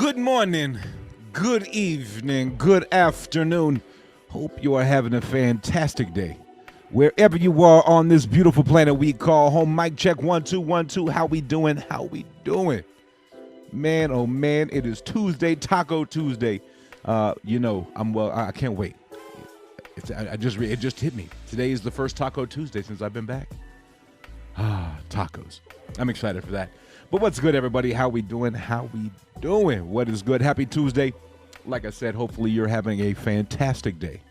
Good morning, good evening, good afternoon. Hope you are having a fantastic day. Wherever you are on this beautiful planet we call home. Mic check 1 2 1 2. How we doing? How we doing? Man, oh man, it is Tuesday, Taco Tuesday. I can't wait. It just hit me. Today is the first Taco Tuesday since I've been back. Tacos. I'm excited for that. But what's good, everybody? How we doing? How we doing? What is good? Happy Tuesday. Like I said, hopefully you're having a fantastic day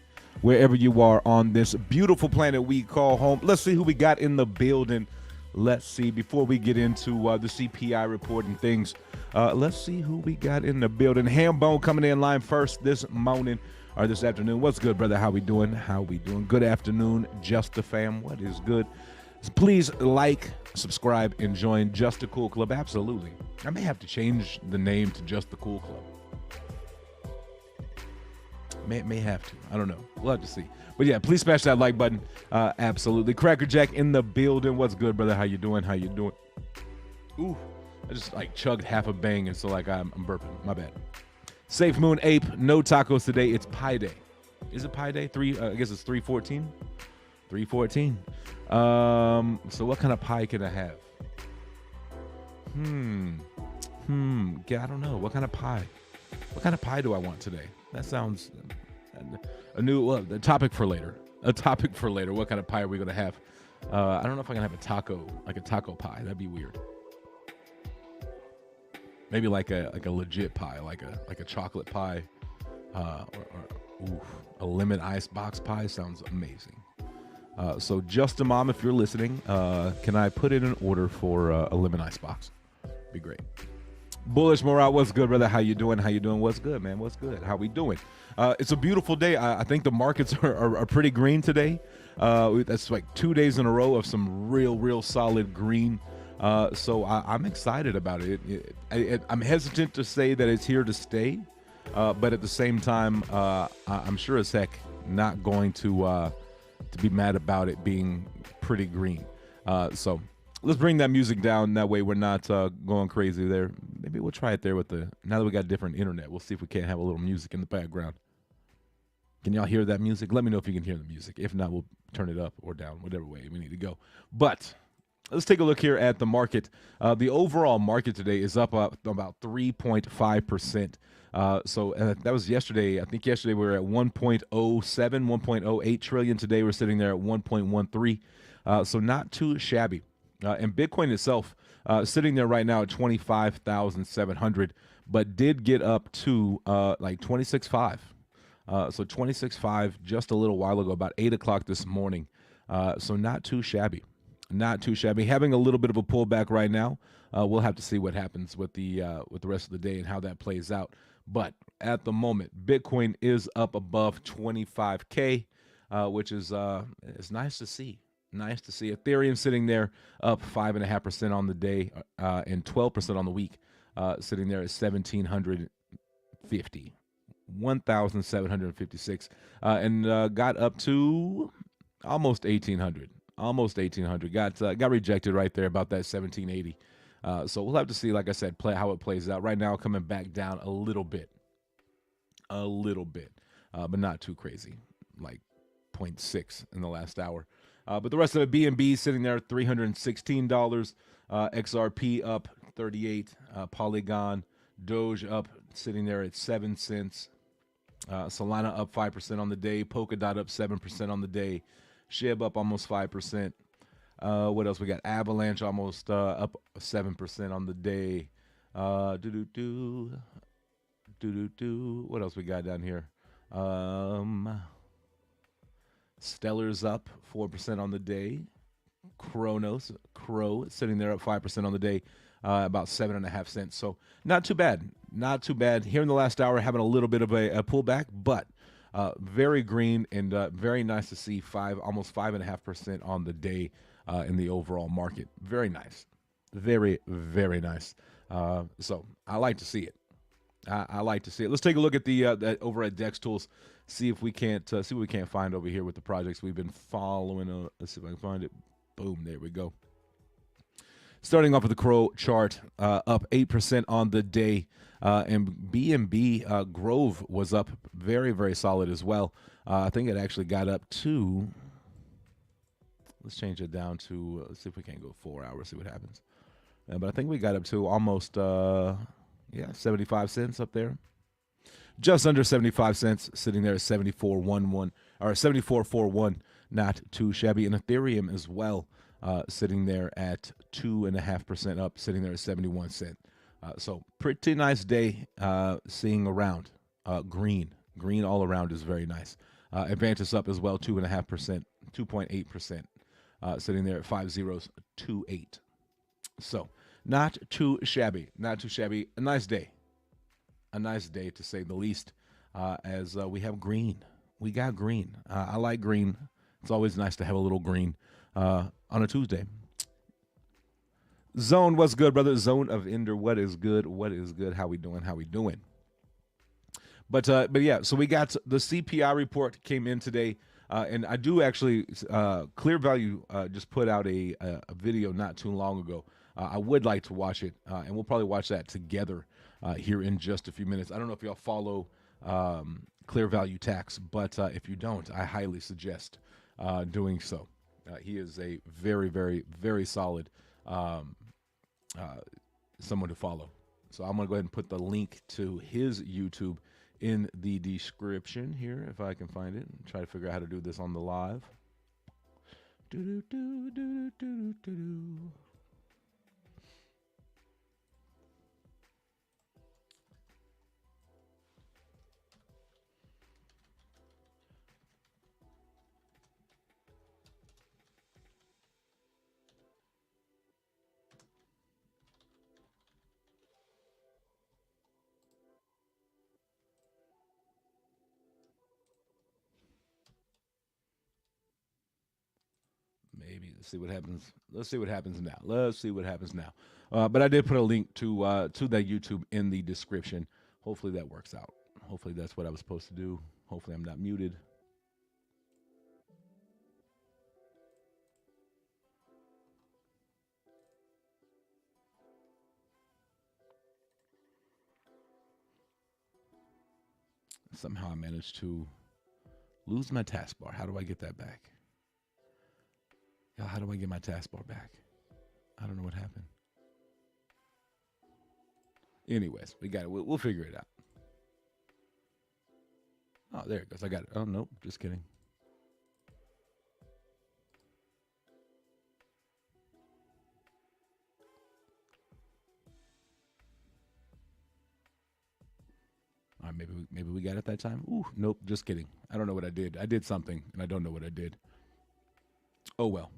wherever you are on this beautiful planet we call home. Let's see who we got in the building. Let's see, before we get into the CPI report and things, let's see who we got in the building. Hambone coming in line first this morning or this afternoon. What's good, brother? How we doing? How we doing? Good afternoon, Just the Fam. What is good? Please like, subscribe, and join Just the Cool Club. Absolutely. I may have to change the name to Just the Cool Club. May have to. I don't know. We'll have to see. But yeah, please smash that like button. Absolutely. Cracker Jack in the building. What's good, brother? How you doing? How you doing? Ooh, I just chugged half a bang, and so I'm burping. My bad. Safe Moon Ape. No tacos today. It's Pie Day. Is it Pie Day? I guess it's 3/14. 3/14. So what kind of pie can I have? Yeah, I don't know. What kind of pie? What kind of pie do I want today? That sounds a topic for later. A topic for later. What kind of pie are we gonna have? I don't know if I can have a taco pie. That'd be weird. Maybe like a legit pie, like a chocolate pie, or a lemon ice box pie sounds amazing. So JustAman, if you're listening, can I put in an order for a lemon ice box? Be great. Bullish Morale, what's good, brother? How you doing? How you doing? What's good, man? What's good? How we doing? It's a beautiful day. I think the markets are pretty green today. That's like 2 days in a row of some real solid green. So I'm excited about it. I'm hesitant to say that it's here to stay, but at the same time, I'm sure as heck not going to be mad about it being pretty green. So let's bring that music down. That way we're not going crazy there. Maybe we'll try it there now that we got different internet. We'll see if we can't have a little music in the background. Can y'all hear that music? Let me know if you can hear the music. If not, we'll turn it up or down, whatever way we need to go. But let's take a look here at the market. The overall market today is up about 3.5%. So that was yesterday. I think yesterday we were at 1.07, 1.08 trillion. Today we're sitting there at 1.13. So not too shabby. And Bitcoin itself sitting there right now at 25,700, but did get up to 26.5. So 26.5 just a little while ago, about 8 o'clock this morning. So not too shabby. Not too shabby. Having a little bit of a pullback right now. We'll have to see what happens with the rest of the day and how that plays out. But at the moment, Bitcoin is up above 25K, which is it's nice to see. Nice to see. Ethereum sitting there up 5.5% on the day and 12% on the week, sitting there at 1,756, and got up to almost 1,800. Almost 1,800. Got rejected right there about that 1,780. So we'll have to see, like I said, how it plays out. Right now, coming back down a little bit, but not too crazy, like 0.6 in the last hour. But the rest of the BNB sitting there at $316. XRP up 38. Polygon, Doge up, sitting there at 7 cents. Solana up 5% on the day. Polkadot up 7% on the day. SHIB up almost 5%. What else we got? Avalanche almost up 7% on the day. What else we got down here? Stellar's up 4% on the day. Crow sitting there up 5% on the day, about 7.5 cents. So not too bad. Not too bad. Here in the last hour, having a little bit of a pullback, but very green and very nice to see almost 5.5% on the day in the overall market. Very nice. Very, very nice. So I like to see it. I like to see it. Let's take a look at the over at Dex Tools. See if we can't see what we can't find over here with the projects we've been following. Let's see if I can find it. Boom, there we go. Starting off with the Crow chart, up 8% on the day. And B&B Grove was up very, very solid as well. I think it actually got up to, let's change it down to, let's see if we can go 4 hours, see what happens. But I think we got up to almost, 75 cents up there. Just under 75 cents, sitting there at 74.11 or 74.41. Not too shabby. And Ethereum as well, sitting there at 2.5% up, sitting there at 71 cents. So pretty nice day seeing around. Green all around is very nice. Advantage up as well, 2.5%, 2.8%, sitting there at 5028. So not too shabby, not too shabby. A nice day to say the least. As we have green, we got green. I like green. It's always nice to have a little green on a Tuesday. Zone, what's good, brother? Zone of Ender, what is good? What is good? How we doing? How we doing? But yeah, so we got the CPI report came in today, and I do actually ClearValue just put out a video not too long ago. I would like to watch it, and we'll probably watch that together here in just a few minutes. I don't know if y'all follow ClearValue Tax, but if you don't, I highly suggest doing so. He is a very, very, very solid someone to follow. So I'm going to go ahead and put the link to his YouTube in the description here, if I can find it. Try to figure out how to do this on the live. Maybe let's see what happens. Let's see what happens now. Let's see what happens now. But I did put a link to that YouTube in the description. Hopefully that works out. Hopefully that's what I was supposed to do. Hopefully I'm not muted. Somehow I managed to lose my taskbar. How do I get that back? How do I get my taskbar back? I don't know what happened. Anyways, we got it. We'll figure it out. Oh, there it goes. I got it. Oh, nope. Just kidding. All right, maybe we got it that time. Ooh, nope. Just kidding. I don't know what I did. I did something, and I don't know what I did. Oh, well.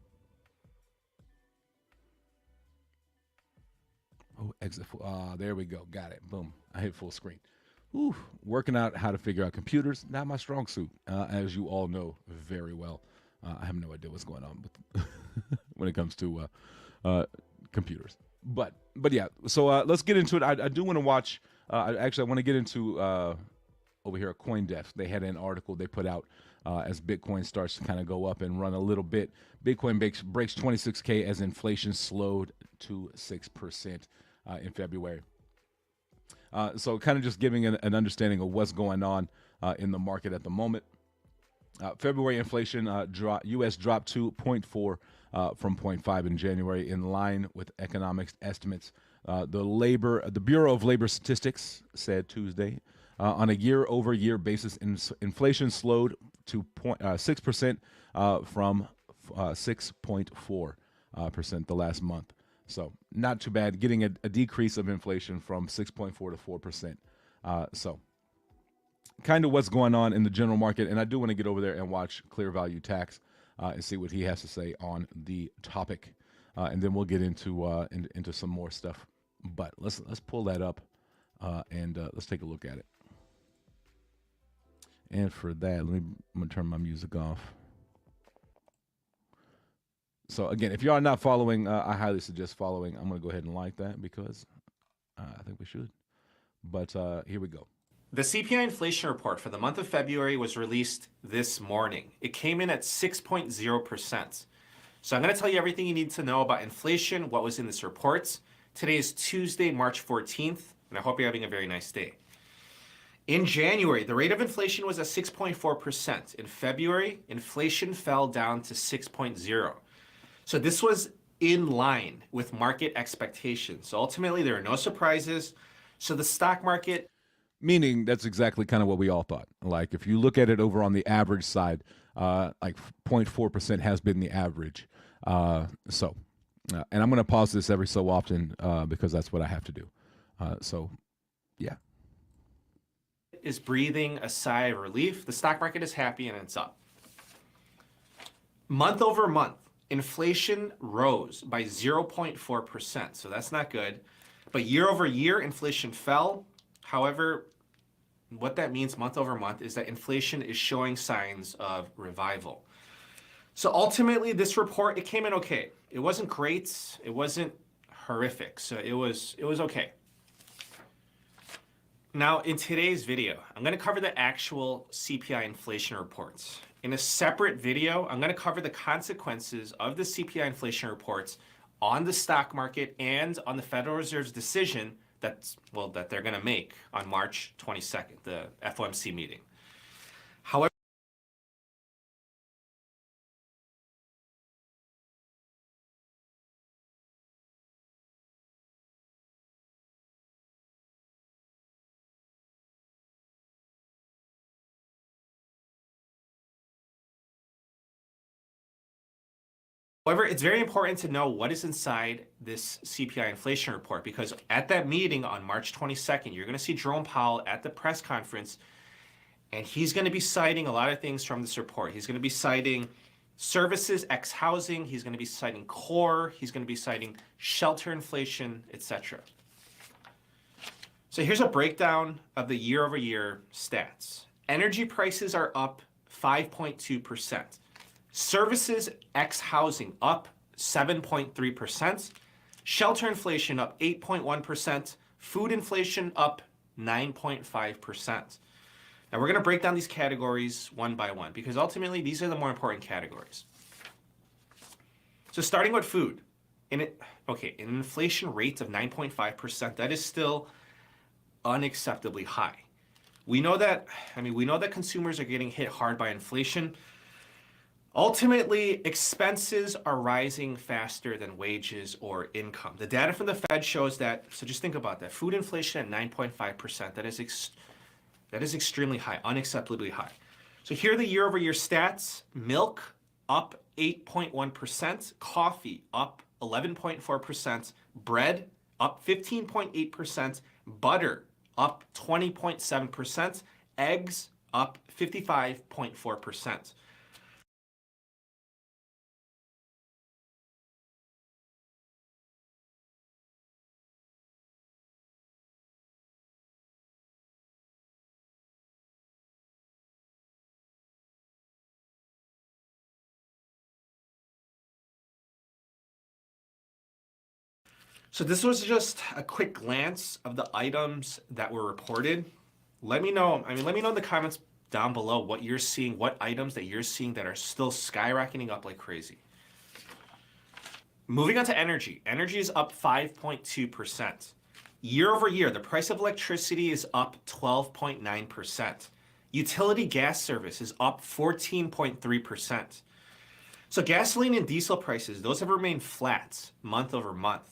Oh, exit full. There we go. Got it. Boom. I hit full screen. Ooh, working out how to figure out computers. Not my strong suit, as you all know very well. I have no idea what's going on with when it comes to computers. But yeah. So let's get into it. I do want to watch. I want to get into over here at CoinDesk. They had an article they put out as Bitcoin starts to kind of go up and run a little bit. Bitcoin breaks 26K as inflation slowed to 6%. In February. So kind of just giving an understanding of what's going on in the market at the moment. February inflation U.S. dropped to 0.4 from 0.5 in January, in line with economics estimates. The Bureau of Labor Statistics said Tuesday on a year-over-year basis, inflation slowed to 6% from 6.4% the last month. So not too bad, getting a decrease of inflation from 6.4 to 4%. So kind of what's going on in the general market. And I do want to get over there and watch ClearValue Tax and see what he has to say on the topic. And then we'll get into some more stuff. But let's pull that up and let's take a look at it. And for that, I'm going to turn my music off. So again, if you are not following, I highly suggest following. I'm going to go ahead and like that because I think we should. But here we go. The CPI inflation report for the month of February was released this morning. It came in at 6.0%. So I'm going to tell you everything you need to know about inflation, what was in this report. Today is Tuesday, March 14th, and I hope you're having a very nice day. In January, the rate of inflation was at 6.4%. In February, inflation fell down to 6.0%. So this was in line with market expectations. So ultimately, there are no surprises. So the stock market... Meaning that's exactly kind of what we all thought. Like if you look at it over on the average side, like 0.4% has been the average. And I'm going to pause this every so often because that's what I have to do. Yeah. Is breathing a sigh of relief. The stock market is happy and it's up. Month over month, inflation rose by 0.4%. So that's not good. But year over year, inflation fell. However, what that means month over month is that inflation is showing signs of revival. So ultimately, this report, it came in okay. It wasn't great. It wasn't horrific. So it was okay. Now, in today's video, I'm going to cover the actual CPI inflation reports. In a separate video, I'm going to cover the consequences of the CPI inflation reports on the stock market and on the Federal Reserve's decision that they're going to make on March 22nd, the FOMC meeting. However, it's very important to know what is inside this CPI inflation report, because at that meeting on March 22nd, you're going to see Jerome Powell at the press conference, and he's going to be citing a lot of things from this report. He's going to be citing services, ex-housing. He's going to be citing core. He's going to be citing shelter inflation, etc. So here's a breakdown of the year-over-year stats. Energy prices are up 5.2%. Services ex-housing up 7.3%. Shelter inflation up 8.1%. Food inflation up 9.5%. Now we're going to break down these categories one by one because ultimately these are the more important categories. So starting with food. An inflation rate of 9.5%, that is still unacceptably high. We know that consumers are getting hit hard by inflation. Ultimately, expenses are rising faster than wages or income. The data from the Fed shows that, so just think about that. Food inflation at 9.5%, that is extremely high, unacceptably high. So here are the year-over-year stats. Milk up 8.1%, coffee up 11.4%, bread up 15.8%, butter up 20.7%, eggs up 55.4%. So this was just a quick glance of the items that were reported. Let me know in the comments down below what you're seeing, what items that you're seeing that are still skyrocketing up like crazy. Moving on to energy. Energy is up 5.2%. Year over year, the price of electricity is up 12.9%. Utility gas service is up 14.3%. So gasoline and diesel prices, those have remained flat month over month.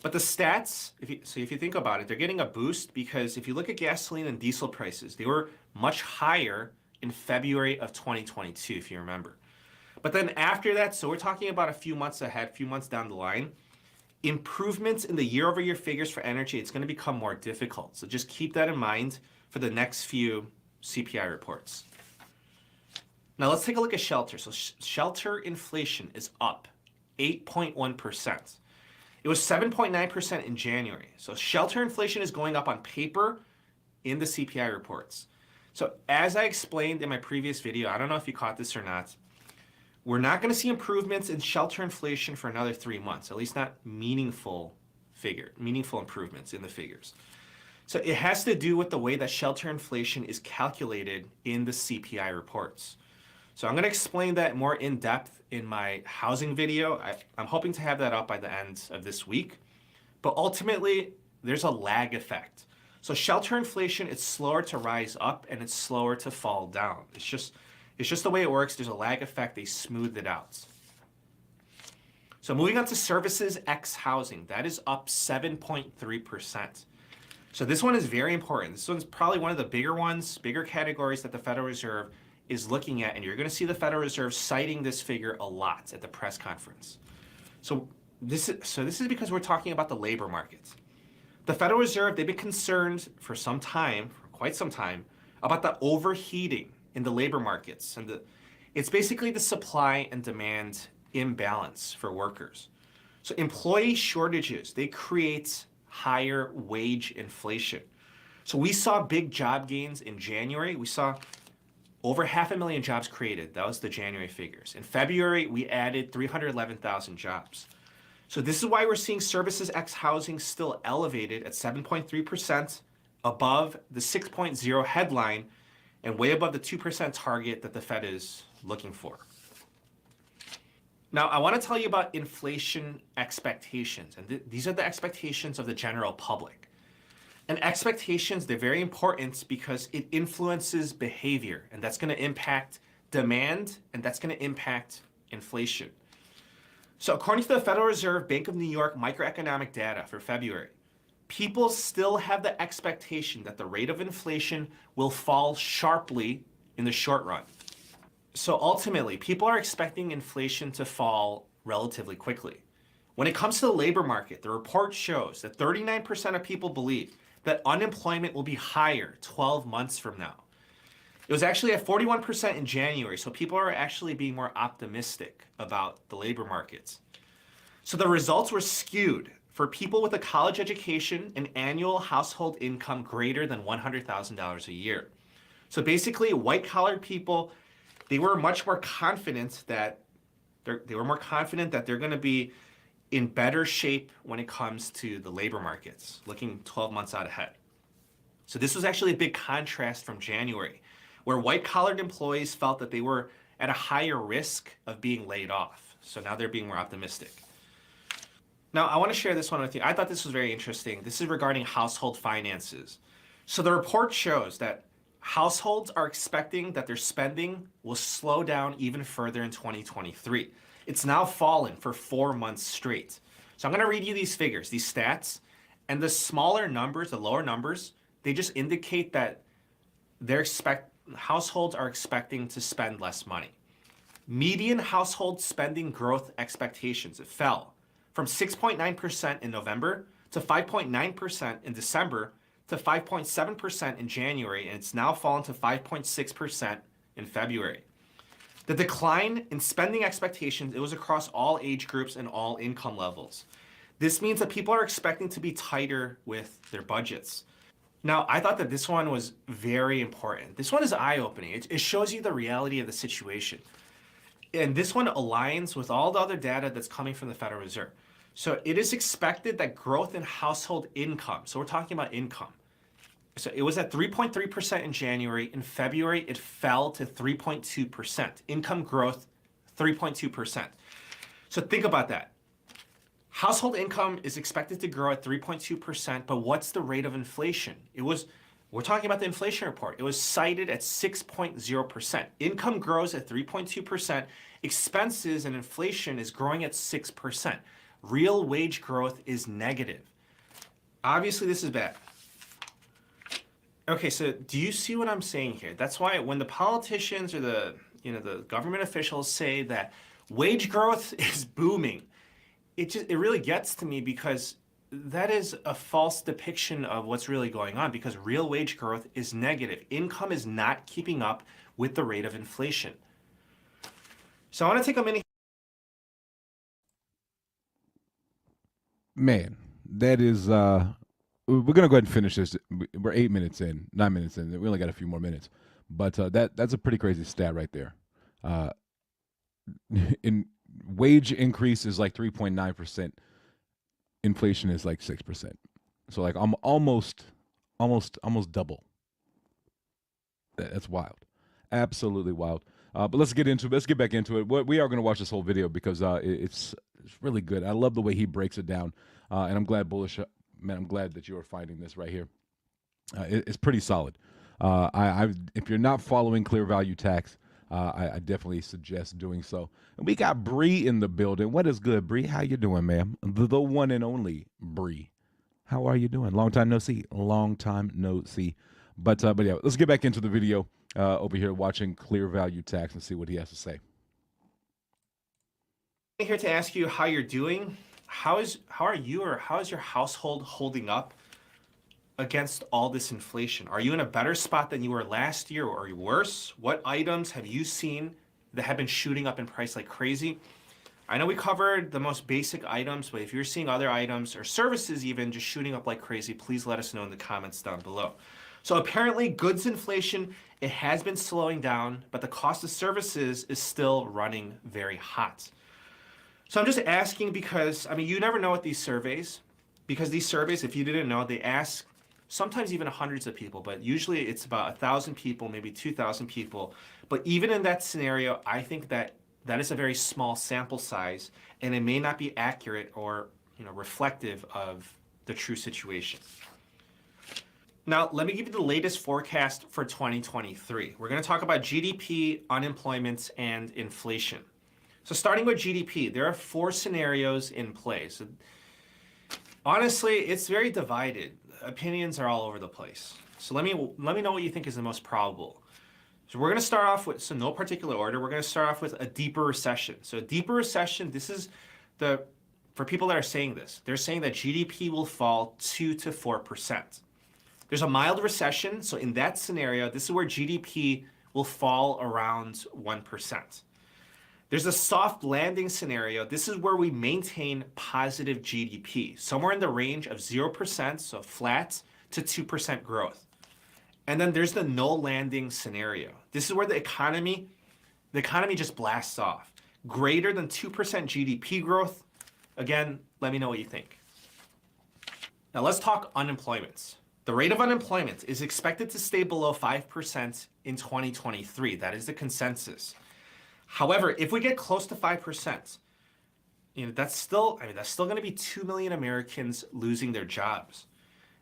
But the stats, if you think about it, they're getting a boost because if you look at gasoline and diesel prices, they were much higher in February of 2022, if you remember. But then after that, so we're talking about a few months ahead, few months down the line, improvements in the year-over-year figures for energy, it's going to become more difficult. So just keep that in mind for the next few CPI reports. Now let's take a look at shelter. So shelter inflation is up 8.1%. It was 7.9% in January. So shelter inflation is going up on paper in the CPI reports. So as I explained in my previous video, I don't know if you caught this or not, we're not going to see improvements in shelter inflation for another 3 months, at least not meaningful improvements in the figures. So it has to do with the way that shelter inflation is calculated in the CPI reports. So I'm going to explain that more in depth in my housing video. I'm hoping to have that up by the end of this week. But ultimately, there's a lag effect. So shelter inflation, it's slower to rise up and it's slower to fall down. It's just the way it works. There's a lag effect. They smooth it out. So moving on to services X housing, that is up 7.3%. So this one is very important. This one's probably one of the bigger ones, bigger categories that the Federal Reserve is looking at. And you're going to see the Federal Reserve citing this figure a lot at the press conference. So this is because we're talking about the labor market. The Federal Reserve, they've been concerned for some time, for quite some time, about the overheating in the labor markets. And it's basically the supply and demand imbalance for workers. So employee shortages, they create higher wage inflation. So we saw big job gains in January. We saw over 500,000 jobs created. That was the January figures. In February, we added 311,000 jobs. So this is why we're seeing services X housing still elevated at 7.3%, above the 6.0 headline and way above the 2% target that the Fed is looking for. Now, I want to tell you about inflation expectations, and these are the expectations of the general public. And expectations, they're very important because it influences behavior, and that's going to impact demand, and that's going to impact inflation. So according to the Federal Reserve Bank of New York microeconomic data for February, people still have the expectation that the rate of inflation will fall sharply in the short run. So ultimately, people are expecting inflation to fall relatively quickly. When it comes to the labor market, the report shows that 39% of people believe that unemployment will be higher 12 months from now. It was actually at 41% in January, so people are actually being more optimistic about the labor markets. So the results were skewed for people with a college education and annual household income greater than $100,000 a year. So basically, white-collar people, they were much more confident that they're going to be in better shape when it comes to the labor markets, looking 12 months out ahead. So this was actually a big contrast from January, where white-collared employees felt that they were at a higher risk of being laid off. So now they're being more optimistic. Now, I want to share this one with you. I thought this was very interesting. This is regarding household finances. So the report shows that households are expecting that their spending will slow down even further in 2023. It's now fallen for 4 months straight. So I'm going to read you these figures, these stats, and the smaller numbers, the lower numbers, they just indicate that households are expecting to spend less money. Median household spending growth expectations, it fell from 6.9% in November to 5.9% in December to 5.7% in January, and it's now fallen to 5.6% in February. The decline in spending expectations, it was across all age groups and all income levels. This means that people are expecting to be tighter with their budgets. Now, I thought that this one was very important. This one is eye-opening. It shows you the reality of the situation. And this one aligns with all the other data that's coming from the Federal Reserve. So it is expected that growth in household income, so we're talking about income. So it was at 3.3% in January. In February, it fell to 3.2%. Income growth, 3.2%. So think about that. Household income is expected to grow at 3.2%, but what's the rate of inflation? We're talking about the inflation report. It was cited at 6.0%. Income grows at 3.2%. Expenses and inflation is growing at 6%. Real wage growth is negative. Obviously, this is bad. Okay, so do you see what I'm saying here? That's why when the politicians or the government officials say that wage growth is booming, it really gets to me, because that is a false depiction of what's really going on, because real wage growth is negative. Income is not keeping up with the rate of inflation. So I want to take a minute. Man, that is we're gonna go ahead and finish this. We're 8 minutes in, 9 minutes in. We only got a few more minutes, but that's a pretty crazy stat right there. In wage increase is like 3.9%. Inflation is like 6%. So like almost double. That's wild. Absolutely wild. But let's get back into it. We are going to watch this whole video because it's really good. I love the way he breaks it down, and I'm glad Bullish. Man, I'm glad that you are finding this right here. It's pretty solid. If you're not following ClearValue Tax, I definitely suggest doing so. And we got Bree in the building. What is good, Bree? How you doing, ma'am? The one and only Bree. How are you doing? Long time no see. Long time no see. But yeah, let's get back into the video over here watching ClearValue Tax and see what he has to say. I'm here to ask you how you're doing. How are you, or how is your household holding up against all this inflation? Are you in a better spot than you were last year, or are you worse? What items have you seen that have been shooting up in price like crazy? I know we covered the most basic items, but if you're seeing other items or services even just shooting up like crazy, please let us know in the comments down below. So apparently goods inflation, it has been slowing down, but the cost of services is still running very hot. So I'm just asking because, I mean, you never know with these surveys, because these surveys, if you didn't know, they ask sometimes even hundreds of people, but usually it's about 1,000 people, maybe 2,000 people. But even in that scenario, I think that is a very small sample size, and it may not be accurate or reflective of the true situation. Now, let me give you the latest forecast for 2023. We're going to talk about GDP, unemployment, and inflation. So starting with GDP, there are 4 scenarios in play. So honestly, it's very divided. Opinions are all over the place. So let me know what you think is the most probable. So we're going to start off with, so no particular order, we're going to start off with a deeper recession. So a deeper recession, this is for people that are saying this, they're saying that GDP will fall 2 to 4%. There's a mild recession, so in that scenario, this is where GDP will fall around 1%. There's a soft landing scenario. This is where we maintain positive GDP, somewhere in the range of 0%, so flat, to 2% growth. And then there's the no landing scenario. This is where the economy just blasts off. Greater than 2% GDP growth. Again, let me know what you think. Now let's talk unemployment. The rate of unemployment is expected to stay below 5% in 2023. That is the consensus. However, if we get close to 5%, that's still going to be 2 million Americans losing their jobs.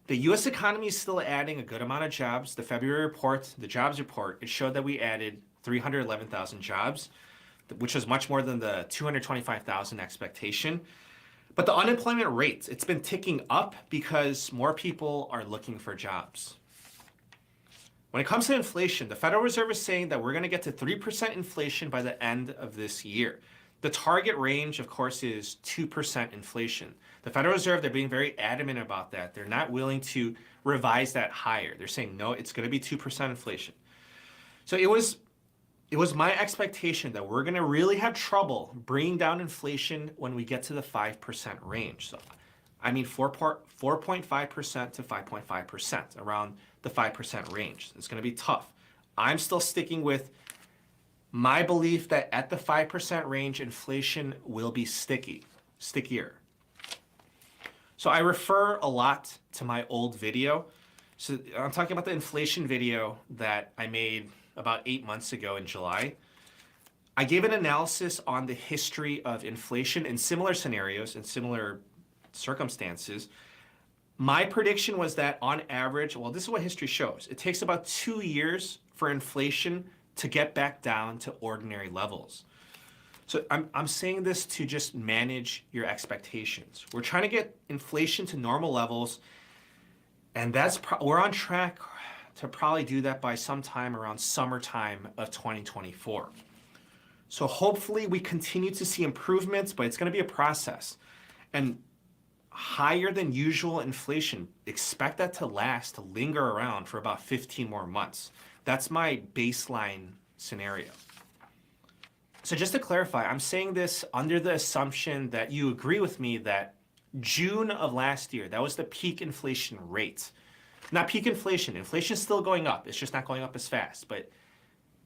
The U.S. economy is still adding a good amount of jobs. The February report, the jobs report, it showed that we added 311,000 jobs, which was much more than the 225,000 expectation. But the unemployment rate, it's been ticking up because more people are looking for jobs. When it comes to inflation, the Federal Reserve is saying that we're going to get to 3% inflation by the end of this year. The target range, of course, is 2% inflation. The Federal Reserve, they're being very adamant about that. They're not willing to revise that higher. They're saying, no, it's going to be 2% inflation. So it was my expectation that we're going to really have trouble bringing down inflation when we get to the 5% range. So, I mean, 4.5% to 5.5%, around the 5% range. It's going to be tough. I'm still sticking with my belief that at the 5% range, inflation will be stickier. So I refer a lot to my old video. So I'm talking about the inflation video that I made about 8 months ago in July. I gave an analysis on the history of inflation in similar scenarios and similar circumstances. My prediction was that on average, well, this is what history shows. It takes about 2 years for inflation to get back down to ordinary levels. So I'm saying this to just manage your expectations. We're trying to get inflation to normal levels, and we're on track to probably do that by sometime around summertime of 2024. So hopefully we continue to see improvements, but it's going to be a process. And higher than usual inflation, expect that to linger around for about 15 more months. That's my baseline scenario. So just to clarify, I'm saying this under the assumption that you agree with me that June of last year, that was the peak inflation rate. Not peak inflation. Inflation is still going up. It's just not going up as fast. But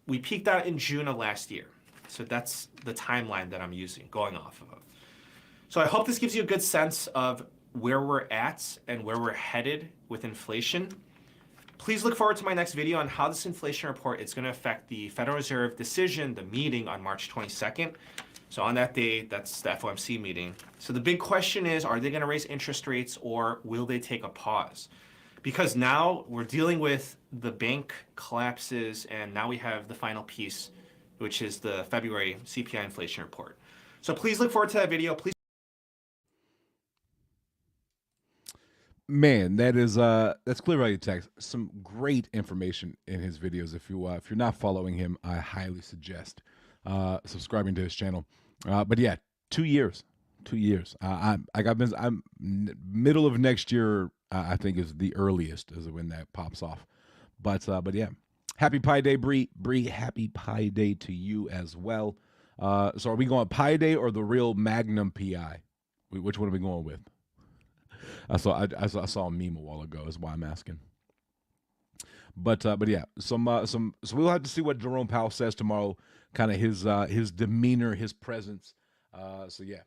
we peaked out in June of last year. So that's the timeline that I'm going off of. So I hope this gives you a good sense of where we're at and where we're headed with inflation. Please look forward to my next video on how this inflation report is going to affect the Federal Reserve decision, the meeting on March 22nd. So on that day, that's the FOMC meeting. So the big question is, are they going to raise interest rates or will they take a pause? Because now we're dealing with the bank collapses and now we have the final piece, which is the February CPI inflation report. So please look forward to that video. Please. Man, that's ClearValue Tax. Some great information in his videos. If you're not following him, I highly suggest subscribing to his channel. But yeah, 2 years, 2 years. I'm middle of next year. I think is the earliest is when that pops off. But yeah, happy Pi Day, Bree. Bree, happy Pi Day to you as well. So are we going Pi Day or the real Magnum PI? Which one are we going with? I saw a meme a while ago. Is why I'm asking. But yeah, so we'll have to see what Jerome Powell says tomorrow. Kind of his demeanor, his presence. So yeah,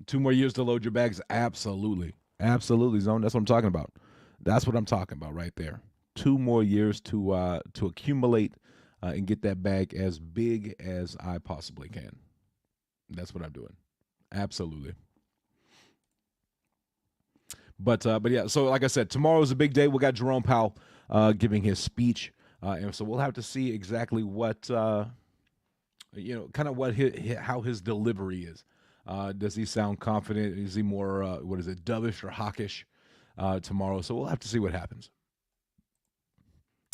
2 more years to load your bags. Absolutely, Zone. That's what I'm talking about. That's what I'm talking about right there. 2 more years to accumulate and get that bag as big as I possibly can. That's what I'm doing. Absolutely. But yeah, so like I said, tomorrow's a big day. We got Jerome Powell giving his speech, and so we'll have to see exactly what kind of what how his delivery is. Does he sound confident? Is he more dovish or hawkish tomorrow? So we'll have to see what happens.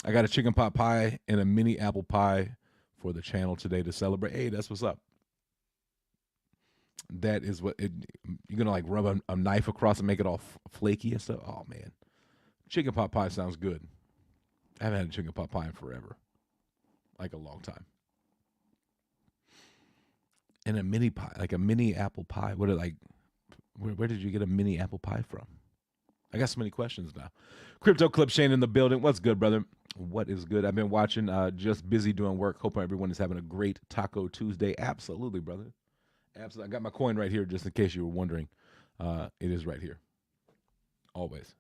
I got a chicken pot pie and a mini apple pie for the channel today to celebrate. Hey, that's what's up. That is what you're gonna like rub a knife across and make it all flaky and stuff. Oh man, chicken pot pie sounds good. I haven't had a chicken pot pie in forever, like a long time. And a mini pie, like a mini apple pie. What are like? Where did you get a mini apple pie from? I got so many questions now. Crypto Clip Shane in the building. What's good, brother? What is good? I've been watching. Just busy doing work. Hoping everyone is having a great Taco Tuesday. Absolutely, brother. Absolutely. I got my coin right here just in case you were wondering. It is right here. Always.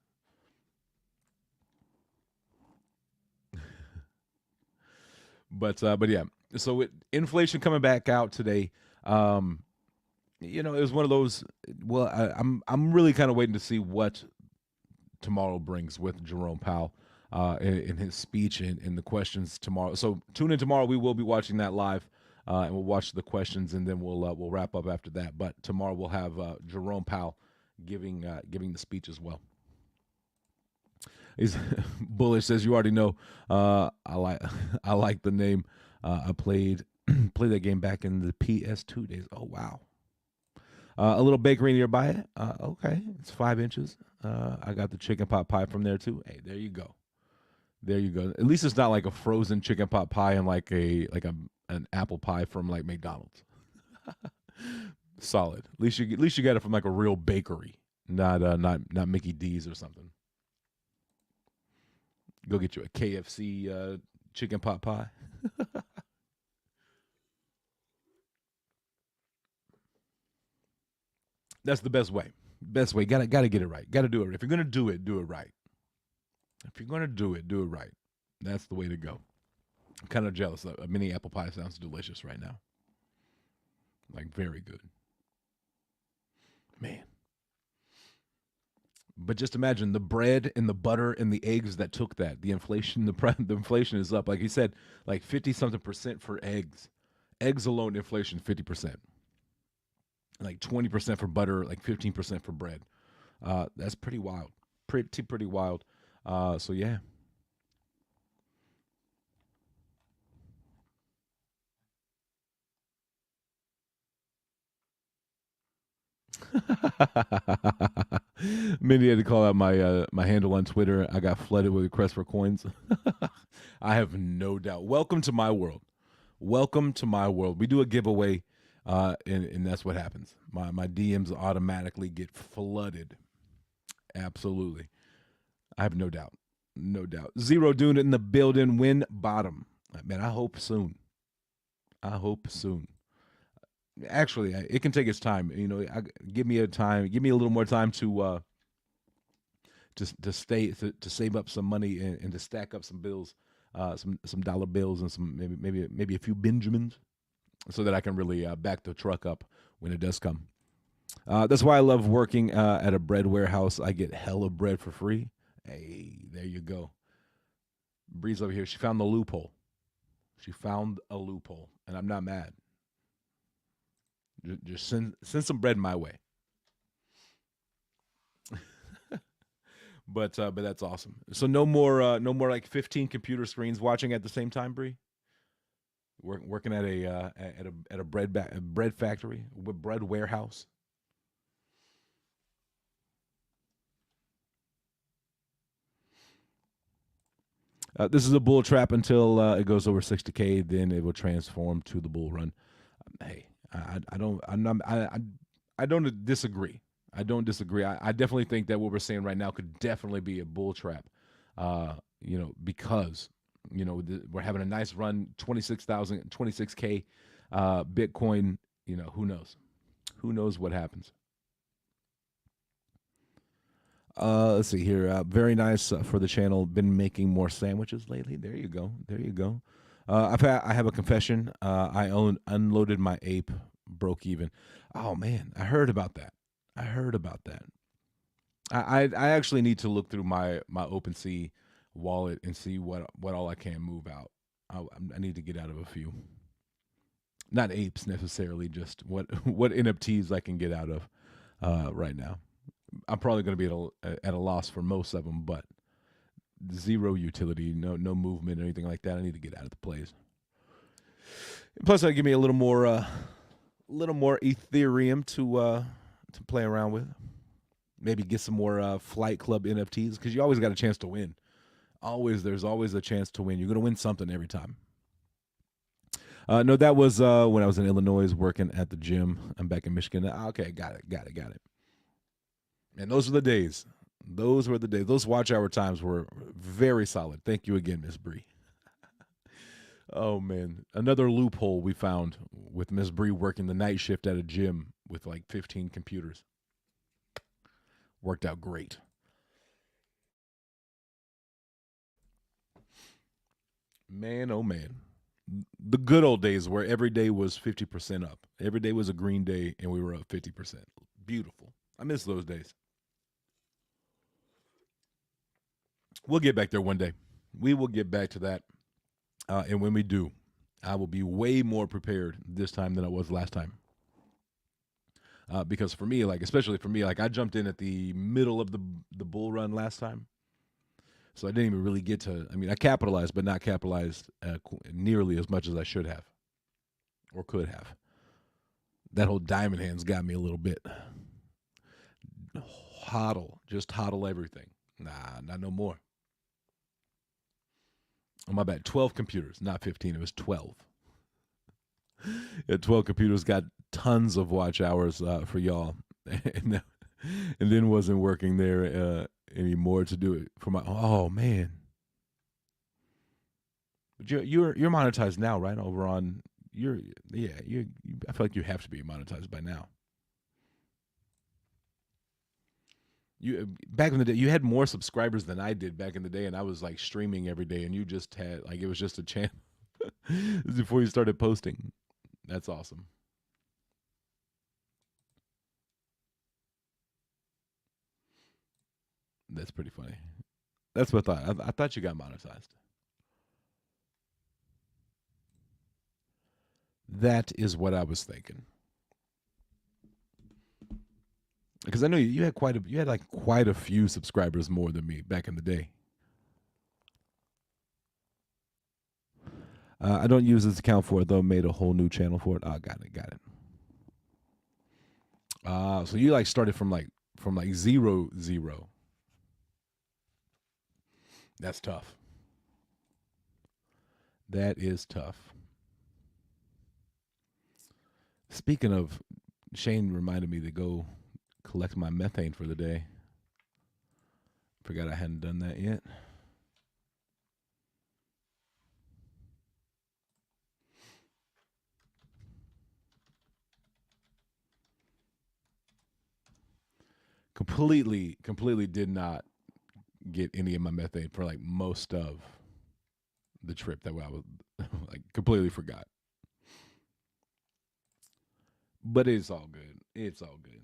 But yeah. So with inflation coming back out today, it was one of those. Well, I'm really kind of waiting to see what tomorrow brings with Jerome Powell in his speech and the questions tomorrow. So tune in tomorrow. We will be watching that live. And we'll watch the questions, and then we'll wrap up after that. But tomorrow we'll have Jerome Powell giving the speech as well. He's bullish, says you already know. I like the name. I played that game back in the PS2 days. Oh wow. A little bakery nearby. Okay, it's 5 inches. I got the chicken pot pie from there too. Hey, there you go. There you go. At least it's not like a frozen chicken pot pie and like an apple pie from like McDonald's. Solid. At least you got it from like a real bakery, not Mickey D's or something. Go get you a KFC chicken pot pie. That's the best way. Best way. Gotta get it right. Gotta do it. If you're gonna do it right. If you're gonna do it right. That's the way to go. I'm kind of jealous. A mini apple pie sounds delicious right now. Like very good. Man. But just imagine the bread and the butter and the eggs that took that. The inflation, the inflation is up. Like he said, like 50-something% for eggs. Eggs alone, inflation 50%. Like 20% for butter, like 15% for bread. That's pretty wild. Pretty wild. So yeah. Mindy had to call out my handle on Twitter. I got flooded with requests for coins. I have no doubt. Welcome to my world. Welcome to my world. We do a giveaway, and that's what happens. My DMs automatically get flooded. Absolutely. I have no doubt. No doubt. Zero Dune in the building. Win bottom. Man, I hope soon. Actually, it can take its time. Give me a little more time to to save up some money and to stack up some bills, some dollar bills and some maybe a few Benjamins, so that I can really back the truck up when it does come. That's why I love working at a bread warehouse. I get hella bread for free. Hey, there you go. Bree's over here. She found the loophole. She found a loophole, and I'm not mad. Just send some bread my way. But that's awesome. So no more like 15 computer screens watching at the same time, Bree. Working at a bread factory, bread warehouse. This is a bull trap until it goes over 60K. Then it will transform to the bull run. Hey, I don't disagree. I don't disagree. I definitely think that what we're saying right now could definitely be a bull trap. Because we're having a nice run, 26K, Bitcoin. Who knows? Who knows what happens? Let's see here. Very nice for the channel. Been making more sandwiches lately. There you go. There you go. I have a confession. I unloaded my ape, broke even. Oh man, I heard about that. I actually need to look through my OpenSea wallet and see what all I can move out. I need to get out of a few. Not apes necessarily, just what NFTs I can get out of right now. I'm probably going to be at a loss for most of them, but zero utility, no movement or anything like that. I need to get out of the plays. Plus, that'll give me a little more Ethereum to play around with. Maybe get some more Flight Club NFTs, because you always got a chance to win. There's always a chance to win. You're going to win something every time. No, that was when I was in Illinois working at the gym. I'm back in Michigan. Okay, got it. And those were the days. Those watch hour times were very solid. Thank you again, Miss Bree. Oh man, another loophole we found with Miss Bree working the night shift at a gym with like 15 computers. Worked out great. Man, oh man. The good old days where every day was 50% up. Every day was a green day and we were up 50%. Beautiful. I miss those days. We'll get back there one day. We will get back to that. And when we do, I will be way more prepared this time than I was last time. Because for me, especially for me, I jumped in at the middle of the bull run last time. So I didn't even really get to, I capitalized, but not capitalized nearly as much as I should have or could have. That whole diamond hands got me a little bit. Just hodl everything. Nah, not no more. Oh, my bad. 12 computers, not 15. It was 12. 12 computers, got tons of watch hours for y'all. And then wasn't working there anymore to do it for my. Oh man. But you're monetized now, right? Over on I feel like you have to be monetized by now. You back in the day, you had more subscribers than I did back in the day, and I was like streaming every day, and you just had it was just a channel before you started posting. That's awesome. That's pretty funny. That's what I thought. I thought you got monetized. That is what I was thinking. Because I know you had quite a few subscribers more than me back in the day. I don't use this account for it though. Made a whole new channel for it. Got it. So you started from zero. That's tough. That is tough. Speaking of, Shane reminded me to go collect my methane for the day. Forgot I hadn't done that yet. Completely did not get any of my methane for like most of the trip that I was like completely forgot. But it's all good. It's all good.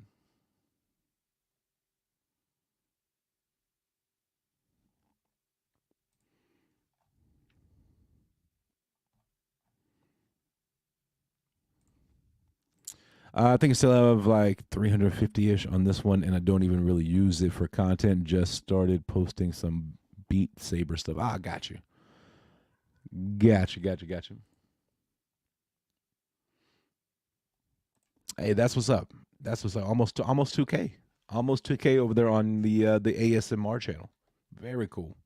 I think I still have like 350 ish on this one, and I don't even really use it for content. Just started posting some Beat Saber stuff. Ah, got you. Got you, got you, got you. Hey, that's what's up. That's what's up. Almost 2K. Almost 2K over there on the ASMR channel. Very cool.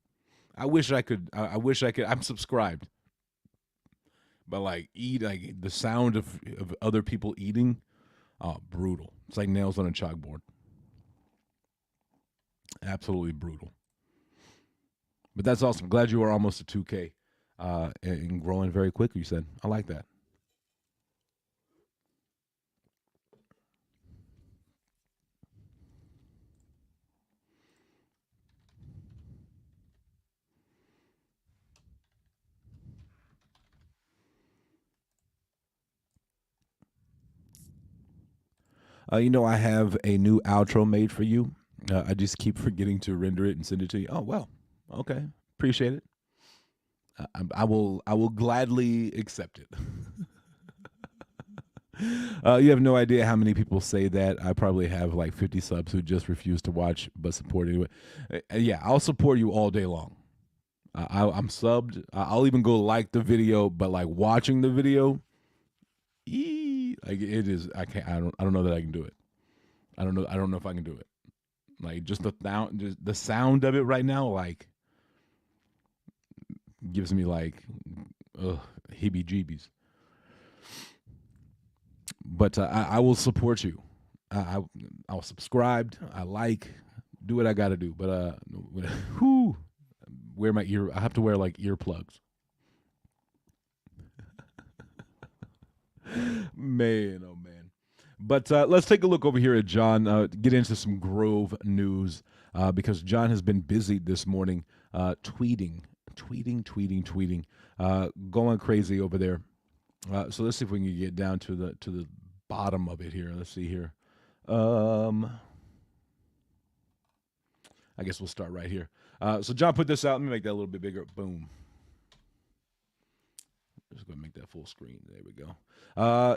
I wish I could. I wish I could. I'm subscribed, but like eat like the sound of other people eating. Oh, brutal. It's like nails on a chalkboard. Absolutely brutal. But that's awesome. Glad you are almost at 2K and growing very quickly. You said I like that. I have a new outro made for you. I just keep forgetting to render it and send it to you. Oh well, okay, appreciate it. I will gladly accept it. You have no idea how many people say that. I probably have like 50 subs who just refuse to watch but support anyway. Yeah, I'll support you all day long. I'm subbed. I'll even go like the video, but like watching the video, like it is. I can't. I don't know that I can do it. I don't know. I don't know if I can do it. Like just the sound of it right now, like gives me like, heebie-jeebies. But I will support you. I'll subscribe. I like. Do what I got to do. But whoo, wear my ear. I have to wear like earplugs. Man, oh man. But let's take a look over here at John. Get into some Grove news because John has been busy this morning, tweeting, going crazy over there. So let's see if we can get down to the bottom of it here. Let's see here. I guess we'll start right here. So John put this out. Let me make that a little bit bigger. Boom. Just gonna make that full screen. There we go.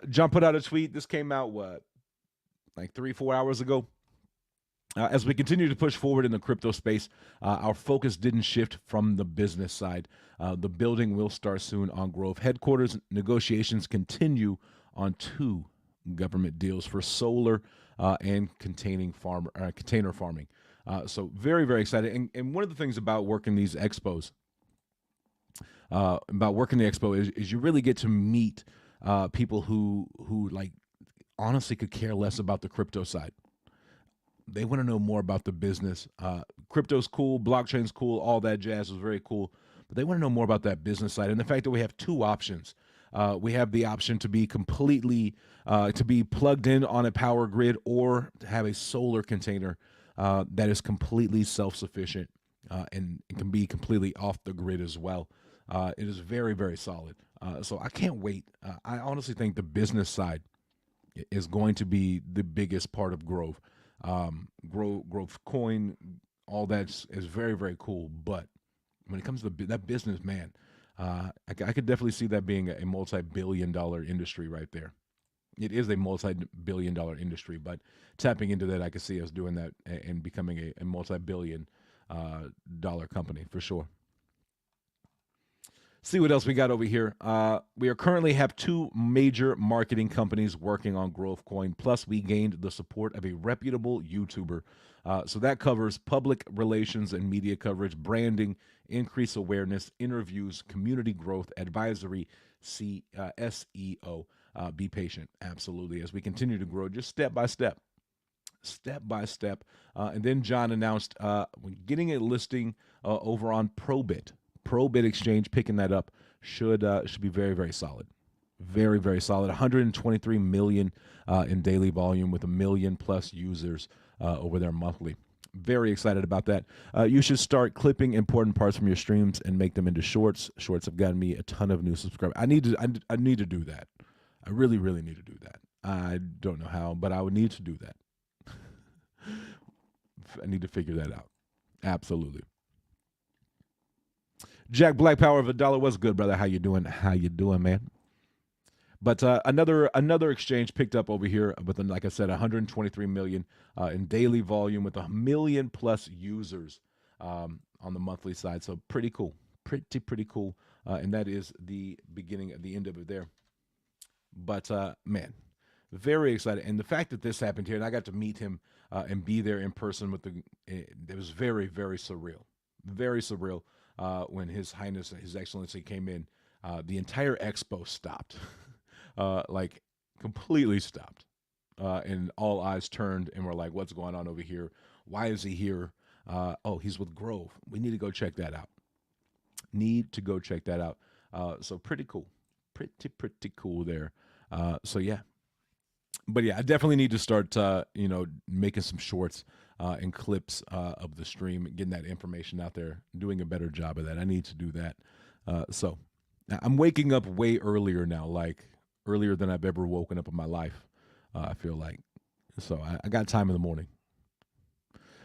John put out a tweet. This came out like 3-4 hours ago. As we continue to push forward in the crypto space, our focus didn't shift from the business side. The building will start soon on Grove headquarters. Negotiations continue on 2 government deals for solar and container farming. So very, very excited. And one of the things about working these expos, about working the expo is you really get to meet people who like honestly could care less about the crypto side. They want to know more about the business. Crypto's cool, blockchain's cool, all that jazz was very cool, but they want to know more about that business side and the fact that we have 2 options. We have the option to be completely to be plugged in on a power grid or to have a solar container that is completely self-sufficient and can be completely off the grid as well. It is very, very solid. So I can't wait. I honestly think the business side is going to be the biggest part of Grove. Grove coin, all that is very, very cool. But when it comes to that business, man, I could definitely see that being a multi-billion-dollar industry right there. It is a multi-billion-dollar industry, but tapping into that, I could see us doing that and becoming a multi-billion dollar company for sure. See what else we got over here. We are currently have 2 major marketing companies working on Grove Coin. Plus, we gained the support of a reputable YouTuber. So that covers public relations and media coverage, branding, increase awareness, interviews, community growth, advisory, SEO. Be patient, absolutely, as we continue to grow, just step by step. And then John announced getting a listing over on Probit exchange, picking that up should be very, very solid. Very, very solid. 123 million in daily volume with 1 million plus users over there monthly. Very excited about that. You should start clipping important parts from your streams and make them into shorts. Shorts have gotten me a ton of new subscribers. I need to do that. I really, really need to do that. I don't know how, but I would need to do that. I need to figure that out. Absolutely. Jack Black Power of $1. What's good, brother? How you doing? How you doing, man? But another exchange picked up over here with, like I said, 123 million in daily volume with 1 million plus users on the monthly side. So pretty cool, pretty cool. And that is the beginning of the end of it there. But man, very excited. And the fact that this happened here, and I got to meet him and be there in person with it was very, very surreal. Very surreal when His Highness, His Excellency came in. The entire expo stopped. Like completely stopped. And all eyes turned and were like, what's going on over here? Why is he here? Oh, he's with Grove. We need to go check that out. So pretty cool. Pretty cool there. So yeah. But yeah, I definitely need to start, making some shorts and clips of the stream, getting that information out there, doing a better job of that. I need to do that. So I'm waking up way earlier now, like earlier than I've ever woken up in my life. I feel like, so I got time in the morning.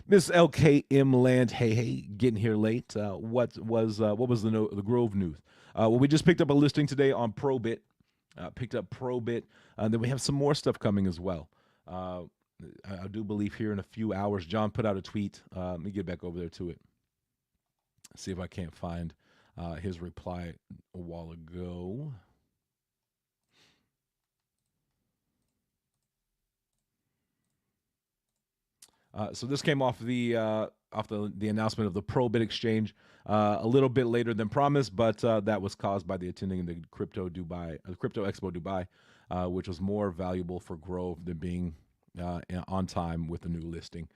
Miss LKM Land, hey, getting here late. What was the Grove news? Well, we just picked up a listing today on Probit. Picked up Probit. Then we have some more stuff coming as well. I do believe here in a few hours, John put out a tweet. Let me get back over there to it. See if I can't find his reply a while ago. So this came off the announcement of the Probit exchange a little bit later than promised, but that was caused by the attending the Crypto Expo Dubai, which was more valuable for Grove than being on time with the new listing.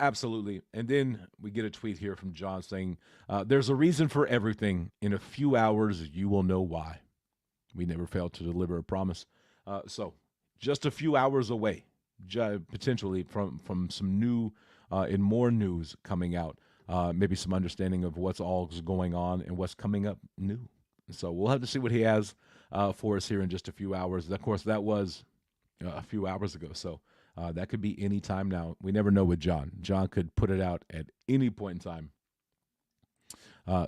Absolutely. And then we get a tweet here from John saying, there's a reason for everything. In a few hours, you will know why. We never failed to deliver a promise. So just a few hours away, potentially from some new and more news coming out, maybe some understanding of what's all going on and what's coming up new. So we'll have to see what he has for us here in just a few hours. Of course, that was a few hours ago, so that could be any time now. We never know with John. John could put it out at any point in time.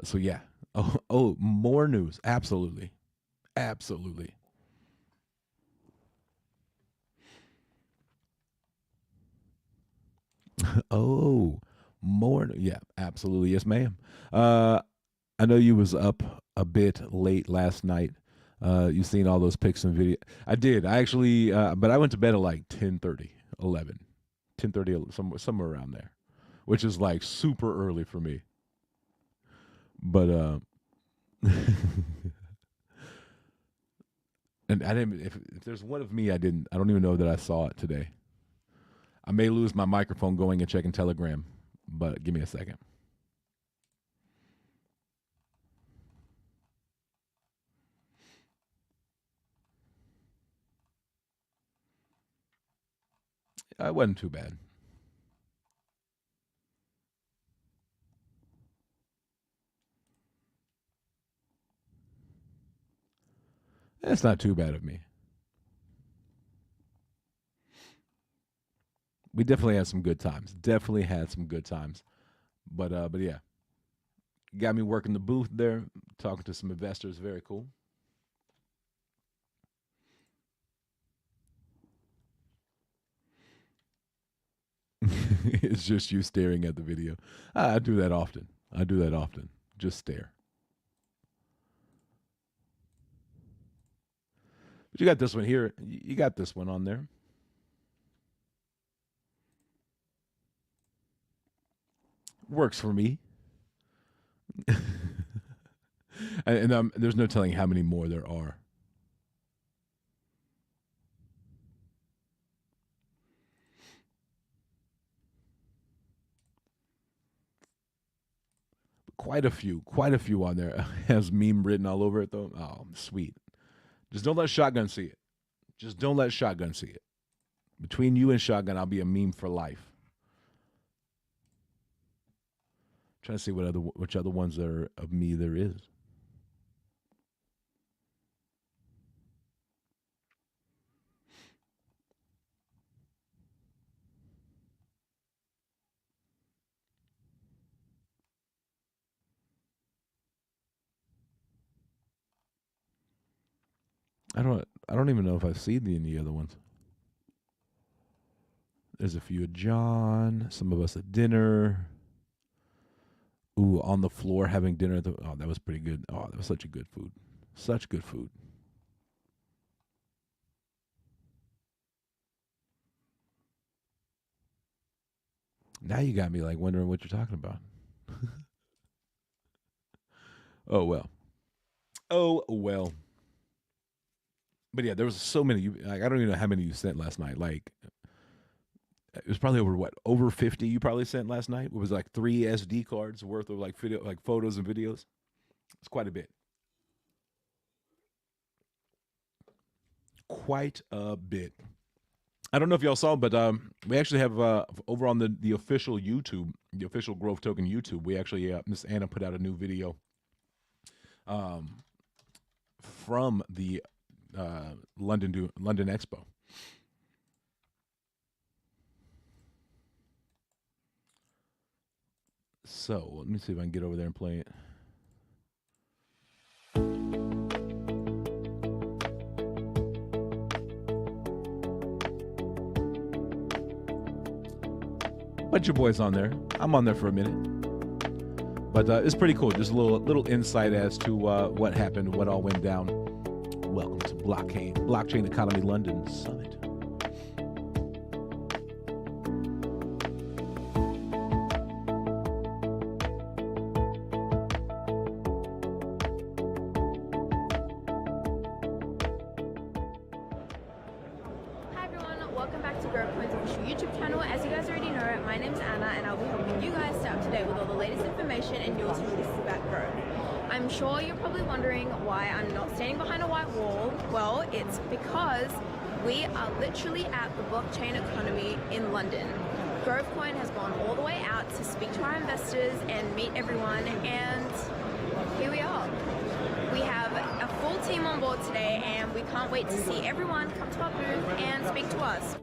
So yeah. Oh, more news. Absolutely. Oh, more. Yeah, absolutely. Yes, ma'am. I know you was up a bit late last night. You seen all those pics and video. I did. I actually, but I went to bed at like 10:30, 11, 10:30, somewhere around there, which is like super early for me. But and I didn't. If there's one of me, I didn't. I don't even know that I saw it today. I may lose my microphone going and checking Telegram, but give me a second. It wasn't too bad. It's not too bad of me. We definitely had some good times. But yeah, got me working the booth there, talking to some investors. Very cool. It's just you staring at the video. I do that often. Just stare. But you got this one here. You got this one on there. Works for me. and there's no telling how many more there are. Quite a few on there. Has meme written all over it though. Oh, sweet. Just don't let Shotgun see it. Between you and Shotgun, I'll be a meme for life. Trying to see which other ones there of me there is. I don't even know if I've seen any other ones. There's a few of John, some of us at dinner. Ooh, on the floor having dinner at oh, that was pretty good. Oh, that was such a good food. Such good food. Now you got me like wondering what you're talking about. Oh well. Oh well. But yeah, there was so many. Like, I don't even know how many you sent last night. Like, it was probably over 50 you probably sent last night. It was like 3 SD cards worth of like video, like photos and videos. It's quite a bit. Quite a bit. I don't know if y'all saw, but we actually have over on the official YouTube, the official Growth Token YouTube, we actually Miss Anna put out a new video from the London Expo. So let me see if I can get over there and play it. Bunch of boys on there. I'm on there for a minute, but it's pretty cool. Just a little insight as to what happened, what all went down. Welcome to Blockchain Economy London Summit. Hi everyone, welcome back to GrowCoin's official YouTube channel. As you guys already know, my name's Anna and I'll be helping you guys stay up to date with all the latest information and news releases about growth. I'm sure you're probably wondering why I'm not standing behind a white wall. Well, it's because we are literally at the blockchain economy in London. GrowCoin has gone all the way out to speak to our investors and meet everyone, and here we are. We have a full team on board today and we can't wait to see everyone come to our booth and speak to us.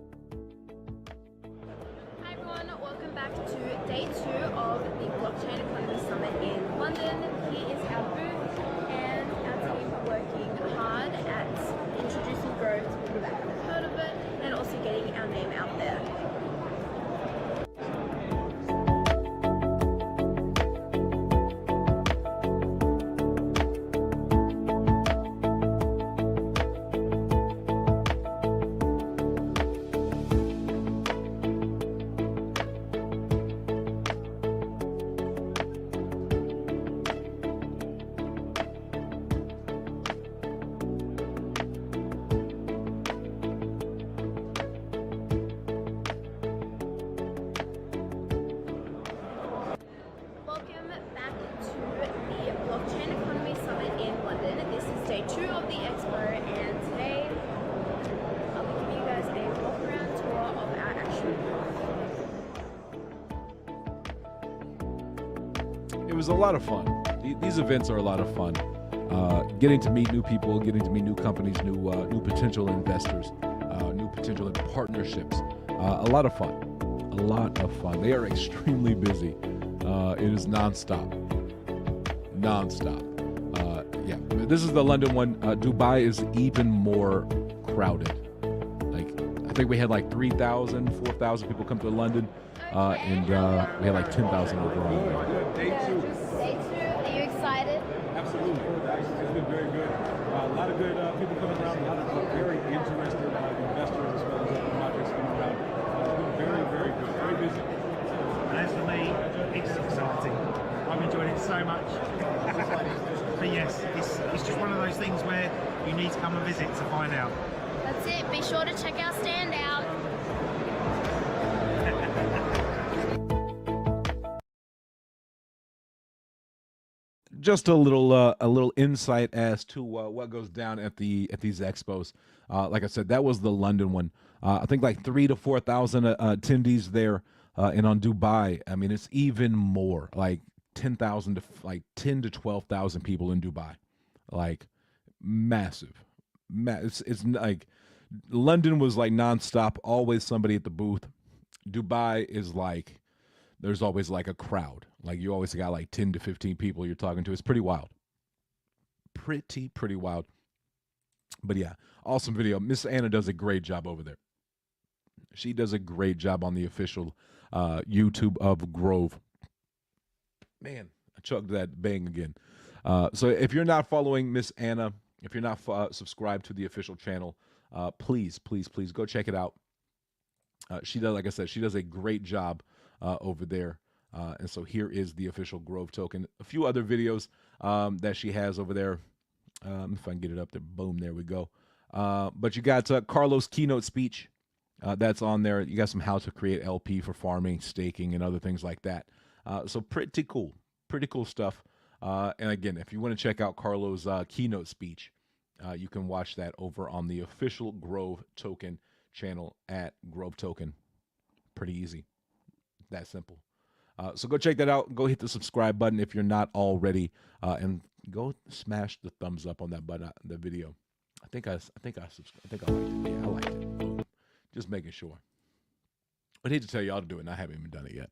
Hi everyone, welcome back to day 2 of the Blockchain Economy Summit in London. Here is our booth and our team working hard at introducing growth to people that haven't heard of it and also getting our name out there. Welcome back to the Blockchain Economy Summit in London. This is day 2 of the expo, and today I'll be giving you guys a walk around tour of our actual booth. It was a lot of fun. These events are a lot of fun. Getting to meet new people, getting to meet new companies, new potential investors, new potential partnerships. A lot of fun. A lot of fun. They are extremely busy. It is nonstop. Yeah, this is the London one. Dubai is even more crowded. Like, I think we had like 3,000, 4,000 people come to London, and we had like 10,000 overall. Day 2. Are you excited? Absolutely. It's been very good. A lot of good people coming around, a lot of very interested investors as well as projects coming around. It's been very, very good. Very busy. And as for me, it's exciting. I've enjoyed it so much. But yes, it's just one of those things where you need to come and visit to find out. That's it. Be sure to check our stand out. Just a little insight as to what goes down at these expos. Like I said, that was the London one. I think like 3,000 to 4,000 attendees there, and on Dubai, I mean, it's even more, like 10,000 to like 10 to 12,000 people in Dubai, like massive. It's like London was like nonstop, always somebody at the booth. Dubai is like there's always like a crowd, like you always got like 10 to 15 people you're talking to. It's pretty wild, pretty wild. But yeah, awesome video. Miss Anna does a great job over there. She does a great job on the official YouTube of Grove. Man, I chugged that bang again. So if you're not following Miss Anna, if you're not subscribed to the official channel, please go check it out. She does, like I said, she does a great job over there. And so here is the official Grove token. A few other videos that she has over there. If I can get it up there, boom, there we go. But you got Carlos' keynote speech. That's on there. You got some how to create LP for farming, staking, and other things like that. So pretty cool stuff. And again, if you want to check out Carlos' keynote speech, you can watch that over on the official Grove token channel at Grove token. Pretty easy, that simple. So go check that out. Go hit the subscribe button if you're not already, and go smash the thumbs up on that button, the video. I think I liked it. Yeah, I liked it. Boom. Just making sure. I'd hate to tell y'all to do it, and I haven't even done it yet.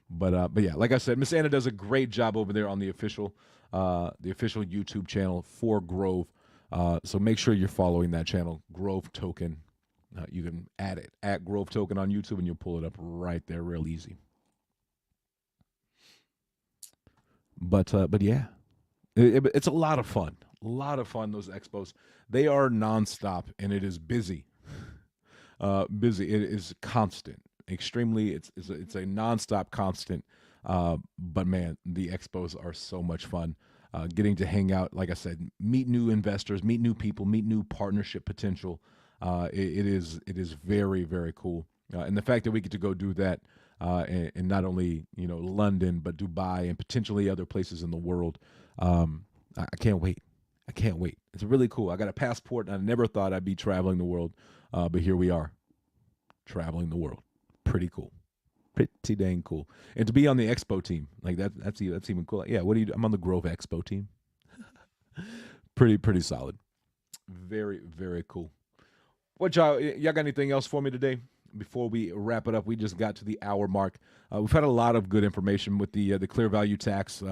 But yeah, like I said, Miss Anna does a great job over there on the official YouTube channel for Grove. So make sure you're following that channel, Grove Token. You can add it at Grove Token on YouTube, and you'll pull it up right there, real easy. But yeah, it's a lot of fun. A lot of fun. Those expos, they are nonstop, and it is busy. Busy. It is constant. Extremely. It's a nonstop constant. But man, the expos are so much fun. Getting to hang out, like I said, meet new investors, meet new people, meet new partnership potential. It is very cool. And the fact that we get to go do that in not only London but Dubai and potentially other places in the world, I can't wait. I can't wait. It's really cool. I got a passport, and I never thought I'd be traveling the world, but here we are, traveling the world. Pretty cool. Pretty dang cool. And to be on the Expo team, like that's even cool. Yeah, what do you do? I'm on the Grove Expo team. Pretty solid. Very cool. What y'all got anything else for me today? Before we wrap it up, we just got to the hour mark. We've had a lot of good information with the ClearValue Tax,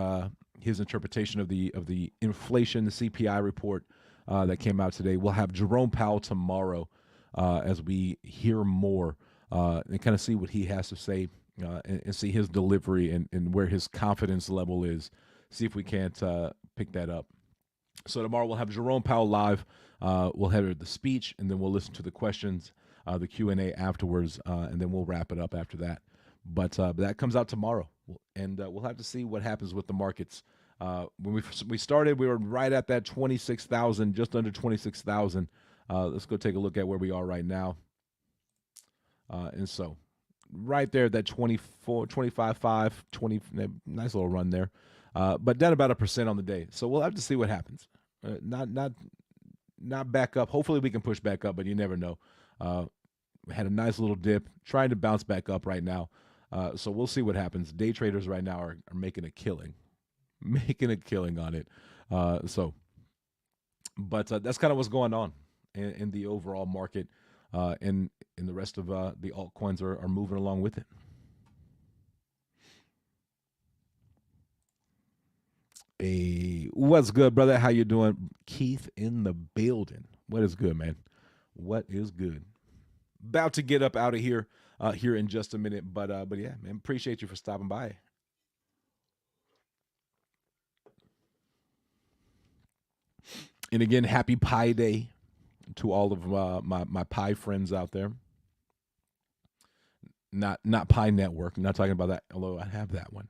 his interpretation of the inflation, the CPI report that came out today. We'll have Jerome Powell tomorrow as we hear more and kind of see what he has to say and see his delivery and where his confidence level is. See if we can't pick that up. So tomorrow we'll have Jerome Powell live. We'll hear the speech, and then we'll listen to the questions, the Q&A afterwards, and then we'll wrap it up after that. But that comes out tomorrow, and we'll have to see what happens with the markets. When we started, we were right at that 26,000, just under 26,000. Let's go take a look at where we are right now. And so right there, that 24, 25.5, 20, nice little run there. But down about 1% on the day. So we'll have to see what happens. Not back up. Hopefully we can push back up, but you never know. Had a nice little dip, trying to bounce back up right now. So we'll see what happens. Day traders right now are making a killing. Making a killing on it. But that's kind of what's going on in the overall market. And the rest of the altcoins are moving along with it. Hey, what's good, brother? How you doing? Keith in the building. What is good, man? What is good? About to get up out of here here in just a minute, but yeah, man, appreciate you for stopping by. And again, happy Pi Day to all of my Pi friends out there. Not Pi Network. I'm not talking about that, although I have that one.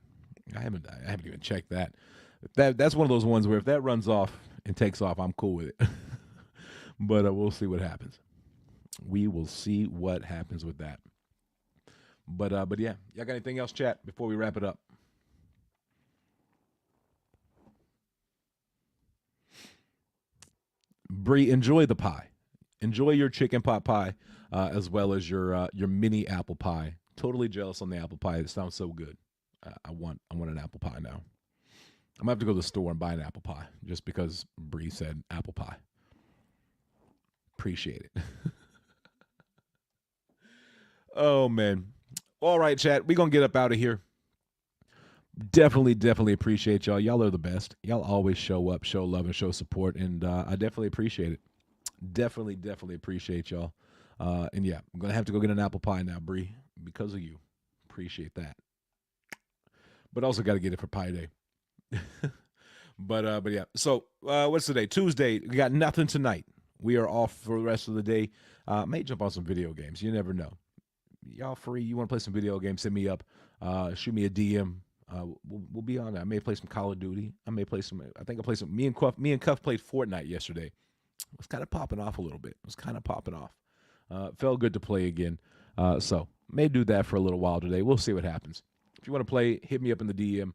I haven't even checked that. That's one of those ones where if that runs off and takes off, I'm cool with it. But we'll see what happens. We will see what happens with that. But yeah, y'all got anything else, chat, before we wrap it up? Bree, enjoy the pie. Enjoy your chicken pot pie, as well as your mini apple pie. Totally jealous on the apple pie. It sounds so good. I want an apple pie now. I'm gonna have to go to the store and buy an apple pie just because Bree said apple pie. Appreciate it. Oh man. All right, chat. We're gonna get up out of here. Definitely appreciate y'all. Y'all are the best. Y'all always show up, show love, and show support, and I definitely appreciate it. Definitely appreciate y'all. And yeah, I'm gonna have to go get an apple pie now, Bree, because of you. Appreciate that. But also got to get it for Pie Day. but yeah. So what's today? Tuesday. We got nothing tonight. We are off for the rest of the day. May jump on some video games. You never know. Y'all free? You want to play some video games? Hit me up. Shoot me a DM. We'll be on that. I may play some Call of Duty. I may play some. I think I played some. Me and Cuff played Fortnite yesterday. It was kind of popping off a little bit. Felt good to play again. So may do that for a little while today. We'll see what happens. If you want to play, hit me up in the DM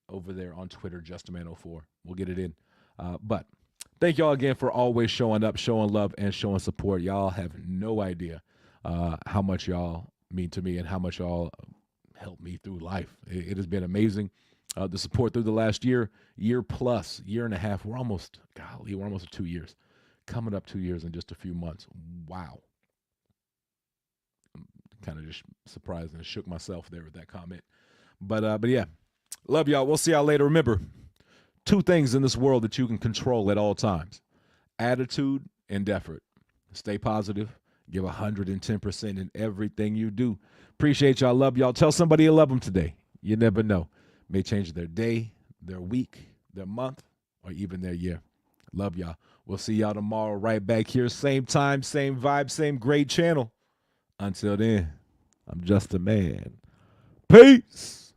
over there on Twitter, JustAman04. We'll get it in. But thank y'all again for always showing up, showing love, and showing support. Y'all have no idea how much y'all mean to me and how much y'all help me through life. It has been amazing. The support through the last year plus, year and a half. We're almost at 2 years. Coming up 2 years in just a few months. Wow. I'm kind of just surprised and shook myself there with that comment. But yeah, love y'all. We'll see y'all later. Remember, 2 things in this world that you can control at all times: attitude and effort. Stay positive. Give 110% in everything you do. Appreciate y'all. Love y'all. Tell somebody you love them today. You never know. May change their day, their week, their month, or even their year. Love y'all. We'll see y'all tomorrow right back here. Same time, same vibe, same great channel. Until then, I'm just a man. Peace.